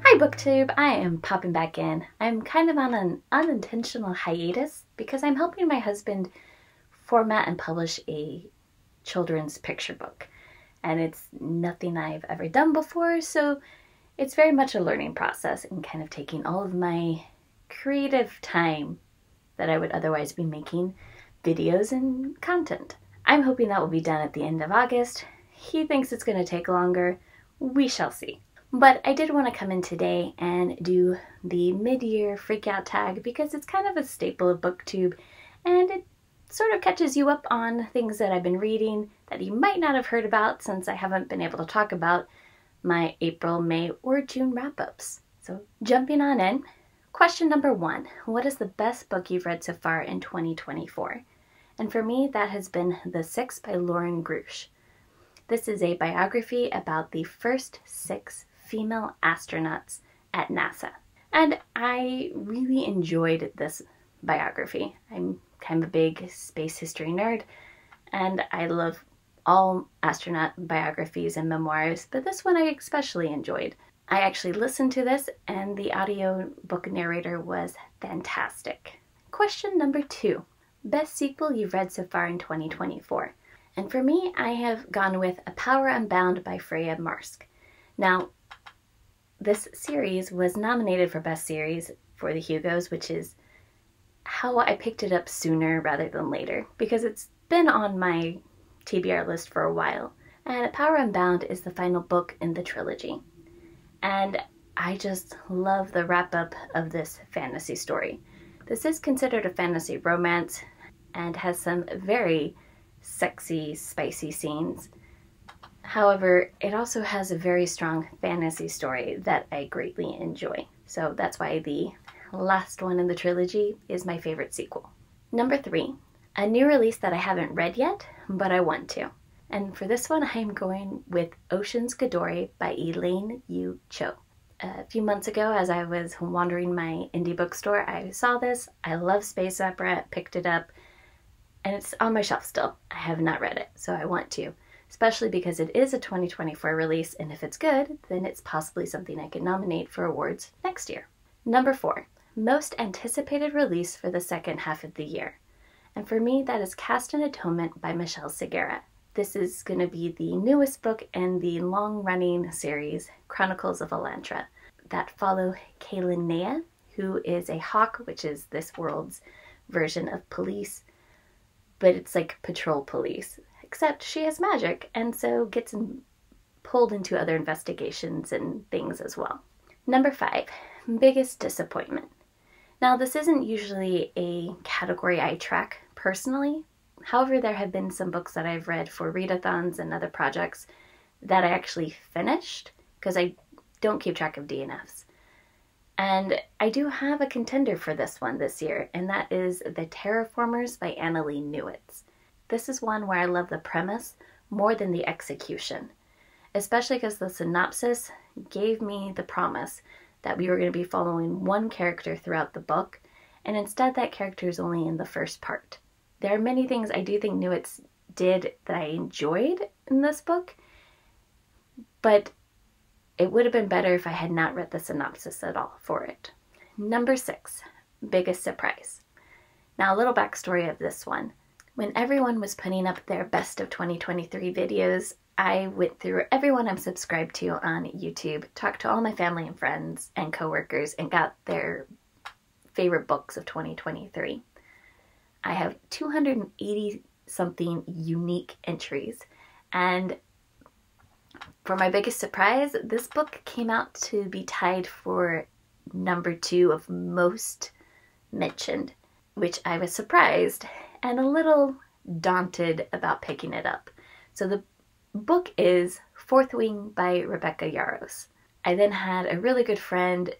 Hi BookTube, I am popping back in. I'm kind of on an unintentional hiatus because I'm helping my husband format and publish a children's picture book. And it's nothing I've ever done before, so it's very much a learning process and kind of taking all of my creative time that I would otherwise be making videos and content. I'm hoping that will be done at the end of August. He thinks it's going to take longer. We shall see. But I did want to come in today and do the mid-year freakout tag because it's kind of a staple of BookTube and it sort of catches you up on things that I've been reading that you might not have heard about since I haven't been able to talk about my April, May, or June wrap-ups. So jumping on in, question number 1, what is the best book you've read so far in 2024? And for me, that has been The Six by Lauren Grush. This is a biography about the first 6 female astronauts at NASA. And I really enjoyed this biography. I'm kind of a big space history nerd, and I love all astronaut biographies and memoirs, but this one I especially enjoyed. I actually listened to this, and the audio book narrator was fantastic. Question number 2, best sequel you've read so far in 2024. And for me, I have gone with A Power Unbound by Freya Marske. Now, this series was nominated for Best Series for the Hugos, which is how I picked it up sooner rather than later, because it's been on my TBR list for a while. And A Power Unbound is the final book in the trilogy. And I just love the wrap-up of this fantasy story. This is considered a fantasy romance and has some very sexy, spicy scenes. However, it also has a very strong fantasy story that I greatly enjoy. So that's why the last one in the trilogy is my favorite sequel. Number 3, a new release that I haven't read yet, but I want to. And for this one, I am going with Ocean's Gadori by Elaine Yu Cho. A few months ago, as I was wandering my indie bookstore, I saw this. I love space opera, picked it up, and it's on my shelf still. I have not read it, so I want to. Especially because it is a 2024 release, and if it's good, then it's possibly something I can nominate for awards next year. Number 4, most anticipated release for the second half of the year. And for me, that is Cast and Atonement by Michelle Segura. This is going to be the newest book in the long-running series, Chronicles of Elantra, that follow Kaylin Nea, who is a hawk, which is this world's version of police, but it's like patrol police. Except she has magic, and so gets pulled into other investigations and things as well. Number 5, biggest disappointment. Now, this isn't usually a category I track personally. However, there have been some books that I've read for readathons and other projects that I actually finished, because I don't keep track of DNFs. And I do have a contender for this one this year, and that is The Terraformers by Annalee Newitz. This is one where I love the premise more than the execution, especially because the synopsis gave me the promise that we were going to be following one character throughout the book, and instead that character is only in the first part. There are many things I do think Newitz did that I enjoyed in this book, but it would have been better if I had not read the synopsis at all for it. Number 6, biggest surprise. Now, a little backstory of this one. When everyone was putting up their best of 2023 videos, I went through everyone I'm subscribed to on YouTube, talked to all my family and friends and coworkers, and got their favorite books of 2023. I have 280 something unique entries, and for my biggest surprise, this book came out to be tied for number 2 of most mentioned, which I was surprised and a little daunted about picking it up. So the book is Fourth Wing by Rebecca Yarros. I then had a really good friend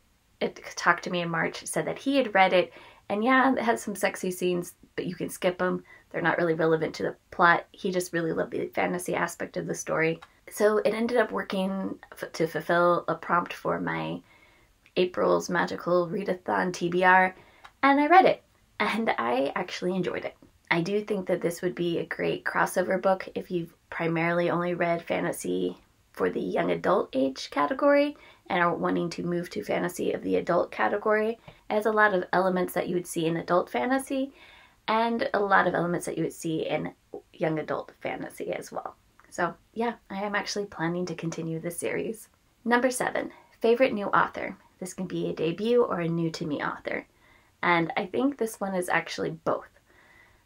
talk to me in March, said that he had read it, and yeah, it has some sexy scenes, but you can skip them. They're not really relevant to the plot. He just really loved the fantasy aspect of the story. So it ended up working to fulfill a prompt for my April's Magical Readathon TBR, and I read it, and I actually enjoyed it. I do think that this would be a great crossover book if you've primarily only read fantasy for the young adult age category and are wanting to move to fantasy of the adult category. It has a lot of elements that you would see in adult fantasy and a lot of elements that you would see in young adult fantasy as well. So yeah, I am actually planning to continue this series. Number 7, favorite new author. This can be a debut or a new to me author. And I think this one is actually both.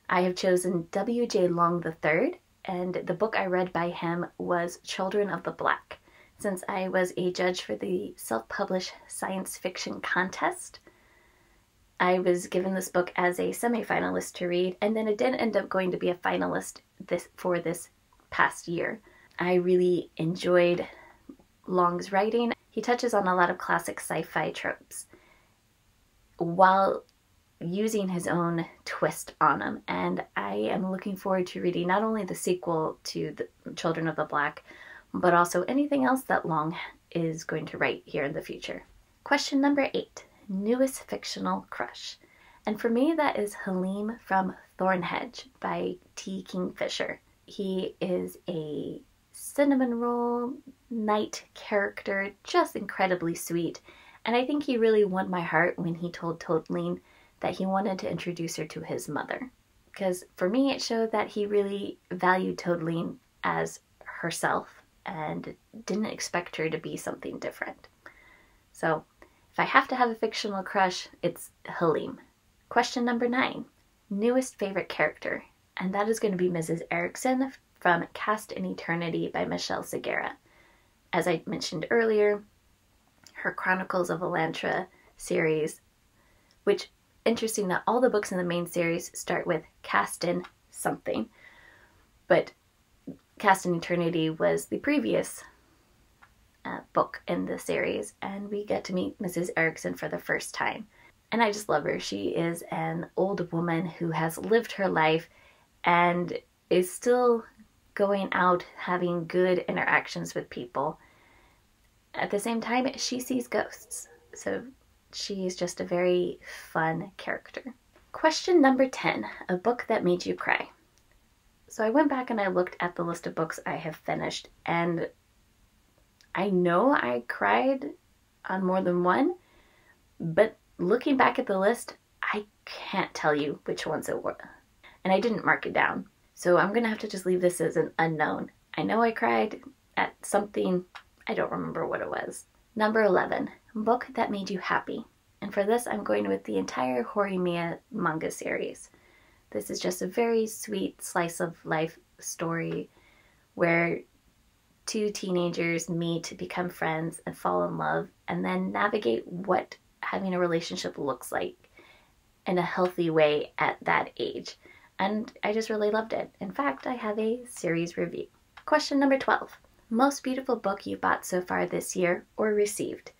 I have chosen W.J. Long III, and the book I read by him was Children of the Black. Since I was a judge for the self-published science fiction contest, I was given this book as a semi-finalist to read, and then it did end up going to be a finalist for this past year. I really enjoyed Long's writing. He touches on a lot of classic sci-fi tropes while using his own twist on them, and I am looking forward to reading not only the sequel to the Children of the Black, but also anything else that Long is going to write here in the future. Question number 8, newest fictional crush. And for me, that is Halim from Thornhedge by T. Kingfisher. He is a cinnamon roll knight character, just incredibly sweet, and I think he really won my heart when he told Toadleen that he wanted to introduce her to his mother. Because for me, it showed that he really valued Toadleen as herself and didn't expect her to be something different. So if I have to have a fictional crush, it's Halim. Question number 9, newest favorite character. And that is going to be Mrs. Erickson from Cast in Eternity by Michelle Segura. As I mentioned earlier, her Chronicles of Elantra series, which, interesting that all the books in the main series start with Cast in something, but Cast in Eternity was the previous book in the series, and we get to meet Mrs. Erickson for the first time. And I just love her. She is an old woman who has lived her life and is still going out having good interactions with people. At the same time, she sees ghosts. So she's just a very fun character. Question number 10, a book that made you cry. So I went back and I looked at the list of books I have finished, and I know I cried on more than one, but looking back at the list, I can't tell you which ones it were. And I didn't mark it down. So I'm going to have to just leave this as an unknown. I know I cried at something, I don't remember what it was. Number 11, book that made you happy. And for this, I'm going with the entire Horimiya manga series. This is just a very sweet slice of life story where two teenagers meet, become friends, and fall in love, and then navigate what having a relationship looks like in a healthy way at that age. And I just really loved it. In fact, I have a series review. Question number 12. Most beautiful book you bought so far this year or received?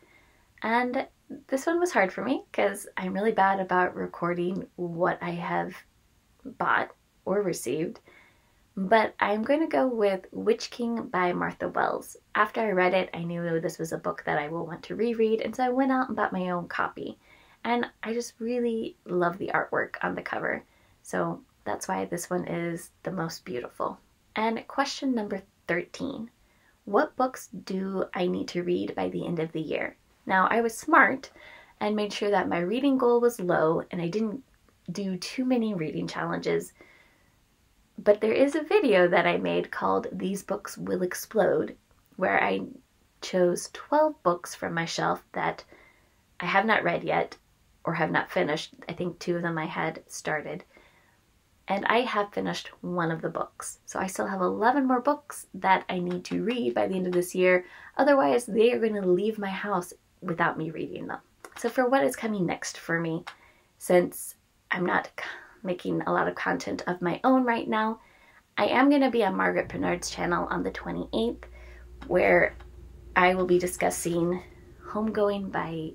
And this one was hard for me because I'm really bad about recording what I have bought or received. But I'm going to go with Witch King by Martha Wells. After I read it, I knew this was a book that I will want to reread, and so I went out and bought my own copy. And I just really love the artwork on the cover. So that's why this one is the most beautiful. And question number 13. What books do I need to read by the end of the year? Now, I was smart and made sure that my reading goal was low and I didn't do too many reading challenges. But there is a video that I made called These Books Will Explode, where I chose 12 books from my shelf that I have not read yet or have not finished. I think 2 of them I had started. And I have finished 1 of the books. So I still have 11 more books that I need to read by the end of this year. Otherwise, they are going to leave my house without me reading them. So for what is coming next for me, since I'm not making a lot of content of my own right now, I am going to be on Margaret Bernard's channel on the 28th, where I will be discussing Homegoing by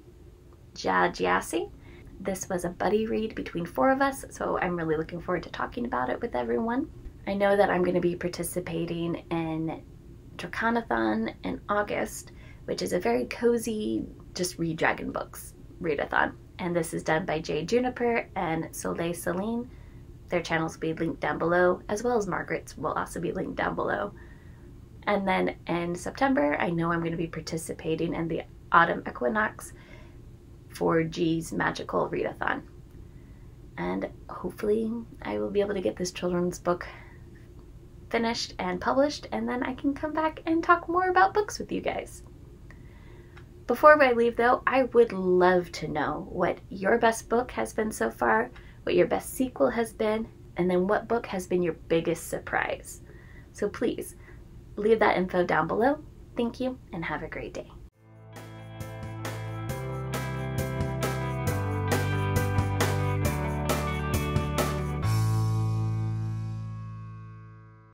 Jia Jiasi. This was a buddy read between 4 of us, so I'm really looking forward to talking about it with everyone. I know that I'm going to be participating in Draconathon in August, which is a very cozy, just read dragon books, Readathon. And this is done by Jade Juniper and Soleil Celine. Their channels will be linked down below, as well as Margaret's will also be linked down below. And then in September, I know I'm going to be participating in the autumn equinox for G's magical readathon. And hopefully I will be able to get this children's book finished and published, and then I can come back and talk more about books with you guys. Before I leave though, I would love to know what your best book has been so far, what your best sequel has been, and then what book has been your biggest surprise. So please leave that info down below. Thank you and have a great day.